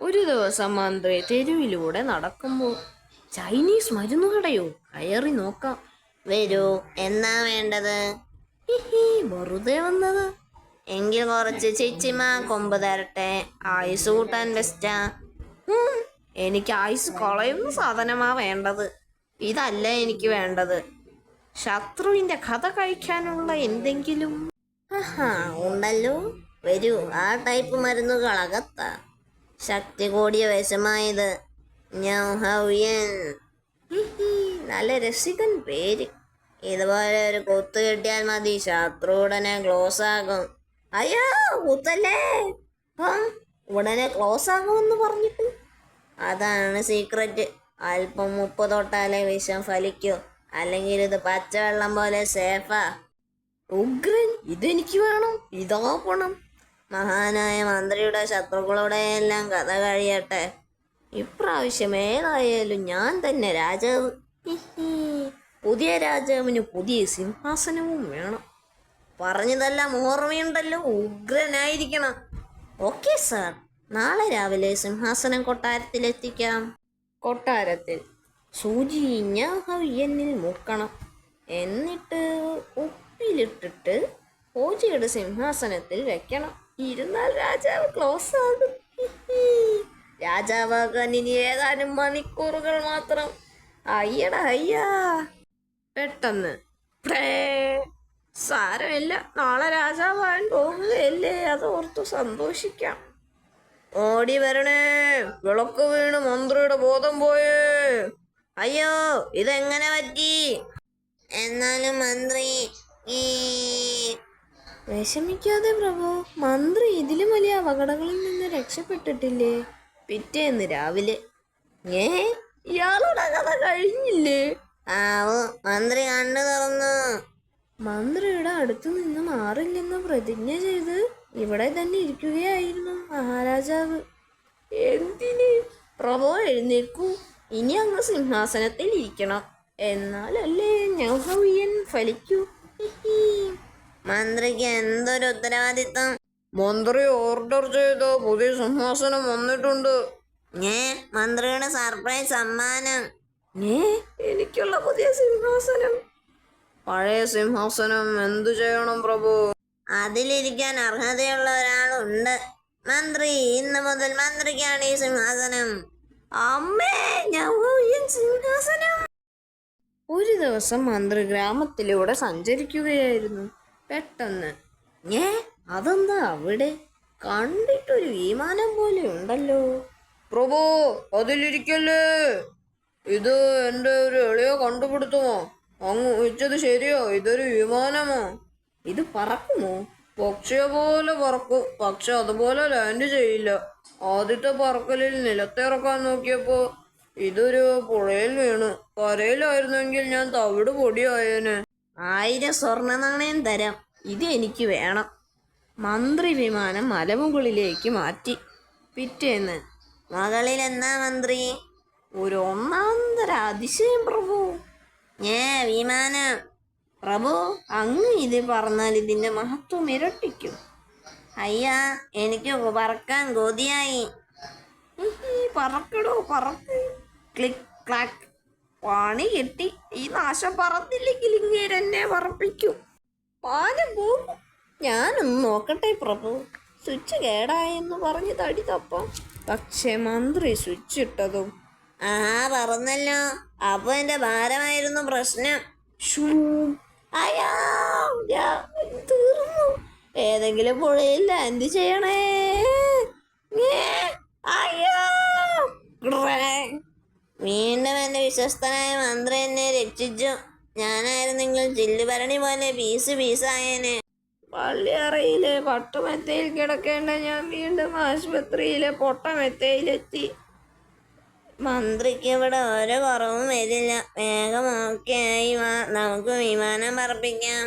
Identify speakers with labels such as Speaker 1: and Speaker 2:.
Speaker 1: ഒരു ദിവസം മന്ത്രി തെരുവിലൂടെ നടക്കുമ്പോൾ ചൈനീസ് മരുന്നുകടയോ കയറി നോക്കാം.
Speaker 2: വരൂ, എന്നാ വേണ്ടത്?
Speaker 1: ഹിഹി, വെറുതെ വന്നത്.
Speaker 2: എങ്കിൽ കുറച്ച് ചിച്ചിമ കൊമ്പ് തരട്ടെ. ആയുസ് കൂട്ടാൻ ബെസ്റ്റാ.
Speaker 1: എനിക്ക് ആയുസ് കളയുന്ന സാധനമാ വേണ്ടത്. ഇതല്ല എനിക്ക് വേണ്ടത്. ശത്രുവിന്റെ കഥ കഴിക്കാനുള്ള എന്തെങ്കിലും.
Speaker 2: ഉണ്ടല്ലോ. വരൂ, ആ ടൈപ്പ് മരുന്നുകൾ അകത്താ. ശക്തി കൂടിയ വിഷമായത്.
Speaker 1: നല്ല രസികൻ പേര്.
Speaker 2: ഇതുപോലെ ഒരു കുത്ത് കിട്ടിയാൽ മതി, ശത്രു ഉടനെ ക്ലോസ് ആകും.
Speaker 1: അയ്യോ, കുത്തല്ലേ.
Speaker 2: ഉടനെ ക്ലോസ് ആകുമെന്ന് പറഞ്ഞിട്ട്. അതാണ് സീക്രറ്റ്. അല്പം ഉപ്പ് തൊട്ടാലേ വിഷം ഫലിക്കൂ, അല്ലെങ്കിൽ ഇത് പച്ചവെള്ളം പോലെ സേഫാ.
Speaker 1: ഉഗ്രൻ, ഇതെനിക്ക് വേണം. ഇതാ പണം.
Speaker 2: മഹാനായ മന്ത്രിയുടെ ശത്രുക്കളുടെ എല്ലാം കഥ കഴിയട്ടെ.
Speaker 1: ഇപ്രാവശ്യം ഏതായാലും ഞാൻ തന്നെ രാജാവ്. പുതിയ രാജാവിന് പുതിയ സിംഹാസനവും വേണം.
Speaker 2: പറഞ്ഞതെല്ലാം ഓർമ്മയുണ്ടല്ലോ. ഉഗ്രനായിരിക്കണം.
Speaker 1: ഓക്കെ സാർ, നാളെ രാവിലെ സിംഹാസനം കൊട്ടാരത്തിലെത്തിക്കാം. കൊട്ടാരത്തിൽ സൂചി ഞാഹവ്യനിൽ മുക്കണം. എന്നിട്ട് ഉപ്പിലിട്ടിട്ട് പൂജയുടെ സിംഹാസനത്തിൽ വെക്കണം. ഇരുന്നാൽ രാജാവ് ക്ലോസ് ആകും. രാജാവാകാൻ ഇനി ഏതാനും മണിക്കൂറുകൾ മാത്രം. അയ്യടാ അയ്യാ. പെട്ടെന്ന് സാരമില്ല, നാളെ രാജാവാൻ പോകുകയല്ലേ, അതോർത്തു സന്തോഷിക്കാം.
Speaker 2: ഓടി വരണേ, വിളക്ക് വീണ് മന്ത്രിയുടെ ബോധം പോയേ. അയ്യോ, ഇതെങ്ങനെ പറ്റി? എന്നാലും മന്ത്രി.
Speaker 1: വിഷമിക്കാതെ പ്രഭു, മന്ത്രി ഇതിലും വലിയ അപകടങ്ങളിൽ നിന്ന് രക്ഷപ്പെട്ടിട്ടില്ലേ. പിറ്റേന്ന് രാവിലെ ഇയാളുടെ കഥ കഴിഞ്ഞില്ലേ?
Speaker 2: മന്ത്രി കണ്ണു തുറന്നു.
Speaker 1: മന്ത്രിയുടെ അടുത്തു നിന്ന് മാറില്ലെന്ന് പ്രതിജ്ഞ ചെയ്ത് ഇവിടെ തന്നെ ഇരിക്കുകയായിരുന്നു മഹാരാജാവ്. എന്തിന്? പ്രഭു എഴുന്നേക്കൂ, ഇനി അങ്ങ് സിംഹാസനത്തിൽ ഇരിക്കണം. എന്നാലല്ലേ ഞൗഹവ്യൻ ഫലിക്കൂ.
Speaker 2: മന്ത്രിക്ക് എന്തൊരു ഉത്തരവാദിത്വം.
Speaker 1: മന്ത്രി ഓർഡർ ചെയ്ത പുതിയ സിംഹാസനം വന്നിട്ടുണ്ട്.
Speaker 2: മന്ത്രിയുടെ സർപ്രൈസ് സമ്മാനം.
Speaker 1: എനിക്കുള്ള പുതിയ സിംഹാസനം. പഴയ സിംഹാസനം എന്തു ചെയ്യണം പ്രഭു?
Speaker 2: അതിലിരിക്കാൻ അർഹതയുള്ള ഒരാളുണ്ട്. മന്ത്രി, ഇന്ന് മുതൽ മന്ത്രിക്കാണ് ഈ സിംഹാസനം.
Speaker 1: അമ്മേ, സിംഹാസനം. ഒരു ദിവസം മന്ത്രി ഗ്രാമത്തിലൂടെ സഞ്ചരിക്കുകയായിരുന്നു. പെട്ടെന്ന് അതെന്താ അവിടെ? കണ്ടിട്ടൊരു വിമാനം പോലെ ഉണ്ടല്ലോ.
Speaker 2: പ്രഭു, അതിലിരിക്കല്ലേ. ഇത് എൻ്റെ ഒരു എളിയ കണ്ടുപിടുത്തമോ? അങ്ങ് വെച്ചത് ശരിയോ? ഇതൊരു വിമാനമോ?
Speaker 1: ഇത് പറക്കുമോ?
Speaker 2: പക്ഷിയെ പോലെ പറക്കും, പക്ഷെ അതുപോലെ ലാൻഡ് ചെയ്യില്ല. ആദ്യത്തെ പറക്കലിൽ നിലത്തിറക്കാൻ നോക്കിയപ്പോ ഇതൊരു പുഴയിൽ വീണു. കരയിലായിരുന്നെങ്കിൽ ഞാൻ തവിട് പൊടിയായേനെ.
Speaker 1: 1000 സ്വർണ്ണ നാണയം തരാം. ഇത് എനിക്ക് വേണം. മന്ത്രി വിമാനം മലമുകളിലേക്ക് മാറ്റി. പിറ്റേന്ന്
Speaker 2: മകളിൽ എന്നാ മന്ത്രി?
Speaker 1: ഒരു ഒന്നാന്തര അതിശയം പ്രഭു.
Speaker 2: വിമാനം.
Speaker 1: പ്രഭു, അങ്ങ് ഇത് പറഞ്ഞാൽ ഇതിന്റെ മഹത്വം ഇരട്ടിക്കും.
Speaker 2: അയ്യാ, എനിക്ക് പറക്കാൻ കൊതിയായി.
Speaker 1: പറക്കടോ, പറക്ക്. Click clack. പണി കിട്ടി. ഈ നാശം പറന്നില്ലെങ്കിൽ ഇങ്ങേരെന്നെ പറപ്പിക്കും. പാലം പോകും. ഞാനൊന്ന് നോക്കട്ടെ പ്രഭു. സ്വിച്ച് കേടായെന്ന് പറഞ്ഞ് തടി തപ്പാം. പക്ഷെ മന്ത്രി സ്വിച്ച് ഇട്ടതും
Speaker 2: പറന്നല്ലോ. അപ്പൊ എന്റെ ഭാരമായിരുന്നു പ്രശ്നം.
Speaker 1: അയ്യോ, തീർന്നു. ഏതെങ്കിലും പുഴയിൽ ലാൻഡ് ചെയ്യണേ. അയ്യോ.
Speaker 2: വീണ്ടും എന്റെ വിശ്വസ്തനായ മന്ത്രി എന്നെ രക്ഷിച്ചു. ഞാനായിരുന്നെങ്കിൽ ചില്ലുഭരണി പോലെ പീസ് പീസായേനെ.
Speaker 1: പള്ളിയറയിലെ പട്ടുമെത്തയിൽ കിടക്കേണ്ട ഞാൻ വീണ്ടും ആശുപത്രിയിലെ പൊട്ടമെത്തയിലെത്തി.
Speaker 2: മന്ത്രിക്ക് ഇവിടെ ഒരു കുറവും വരില്ല. വേഗം ഓക്കെ ആയി വാ, നമുക്ക് വിമാനം പറപ്പിക്കാം.